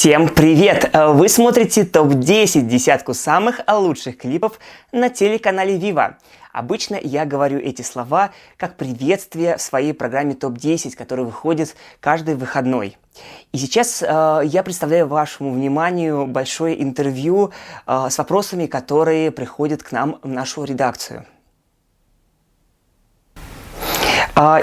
Всем привет! Вы смотрите ТОП-10, десятку самых лучших клипов на телеканале Viva. Обычно я говорю эти слова как приветствие в своей программе ТОП-10, которая выходит каждый выходной. И сейчас я представляю вашему вниманию большое интервью с вопросами, которые приходят к нам в нашу редакцию.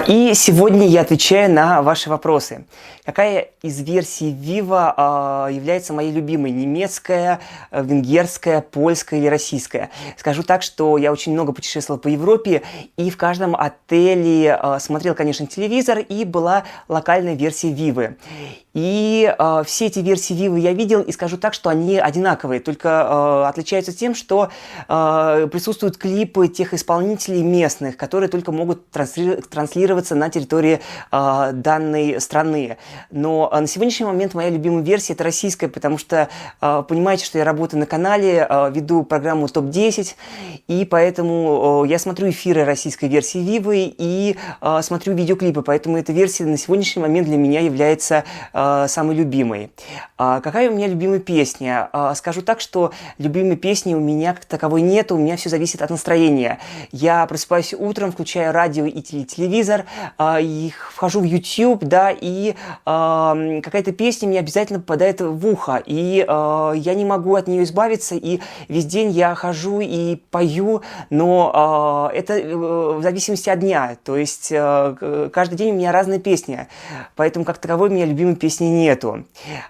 И сегодня я отвечаю на ваши вопросы. Какая из версий Viva является моей любимой? Немецкая, венгерская, польская или российская? Скажу так, что я очень много путешествовал по Европе, и в каждом отеле смотрел, конечно, телевизор, и была локальная версия Viva. И все эти версии Viva я видел, и скажу так, что они одинаковые, только отличаются тем, что присутствуют клипы тех исполнителей местных, которые только могут транслироваться на территории данной страны. Но на сегодняшний момент моя любимая версия – это российская, потому что понимаете, что я работаю на канале, веду программу ТОП-10, и поэтому я смотрю эфиры российской версии Viva и смотрю видеоклипы, поэтому эта версия на сегодняшний момент для меня является самой любимой. Какая у меня любимая песня? Скажу так, что любимой песни у меня как таковой нет, у меня все зависит от настроения. Я просыпаюсь утром, включаю радио и телевизор, и вхожу в YouTube, да, и какая-то песня мне обязательно попадает в ухо, и я не могу от нее избавиться, и весь день я хожу и пою, но это в зависимости от дня, то есть каждый день у меня разная песня, поэтому как таковой у меня любимой песни нету.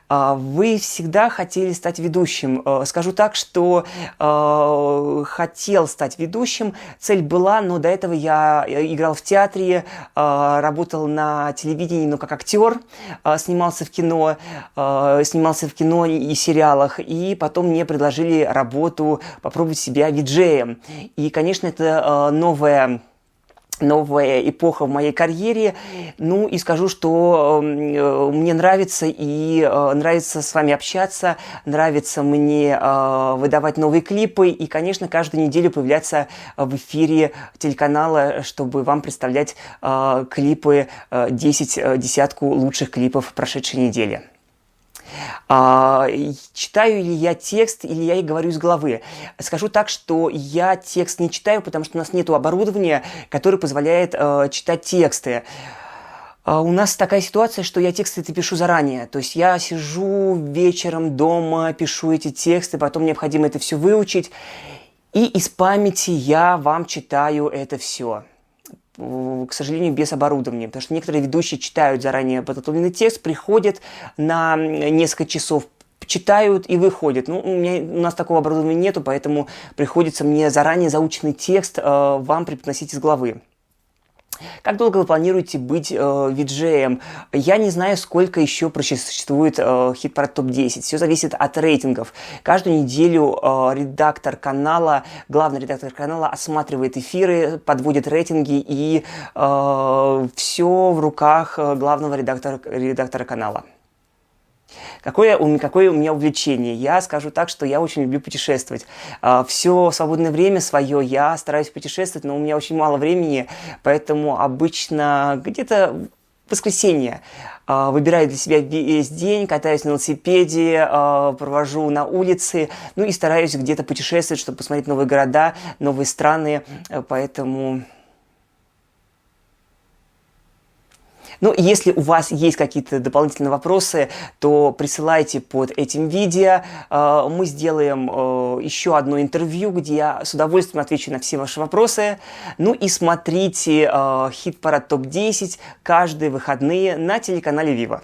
Вы всегда хотели стать ведущим. Скажу так, что хотел стать ведущим, цель была, но до этого я играл в театре, работал на телевидении, но как актер, снимался в кино и сериалах, и потом мне предложили работу, попробовать себя виджеем. И, конечно, это новая эпоха в моей карьере. Ну и скажу, что мне нравится нравится с вами общаться, нравится мне выдавать новые клипы и, конечно, каждую неделю появляться в эфире телеканала, чтобы вам представлять клипы, десятку лучших клипов прошедшей недели. Читаю ли я текст или я и говорю из головы? Скажу так, что я текст не читаю, потому что у нас нет оборудования, которое позволяет читать тексты. У нас такая ситуация, что я тексты пишу заранее. То есть я сижу вечером дома, пишу эти тексты, потом необходимо это все выучить. И из памяти я вам читаю это все. К сожалению, без оборудования, потому что некоторые ведущие читают заранее подготовленный текст, приходят на несколько часов, читают и выходят. Ну, у нас такого оборудования нету, поэтому приходится мне заранее заученный текст вам преподносить из головы. Как долго вы планируете быть виджеем? Я не знаю, сколько еще существует хит-парад ТОП-10. Все зависит от рейтингов. Каждую неделю главный редактор канала осматривает эфиры, подводит рейтинги, и все в руках главного редактора канала. Какое у меня увлечение? Я скажу так, что я очень люблю путешествовать. Все свободное время свое я стараюсь путешествовать, но у меня очень мало времени, поэтому обычно где-то в воскресенье выбираю для себя весь день, катаюсь на велосипеде, провожу на улице, ну и стараюсь где-то путешествовать, чтобы посмотреть новые города, новые страны, поэтому... Ну, если у вас есть какие-то дополнительные вопросы, то присылайте под этим видео. Мы сделаем еще одно интервью, где я с удовольствием отвечу на все ваши вопросы. Ну и смотрите хит-парад ТОП-10 каждые выходные на телеканале Viva.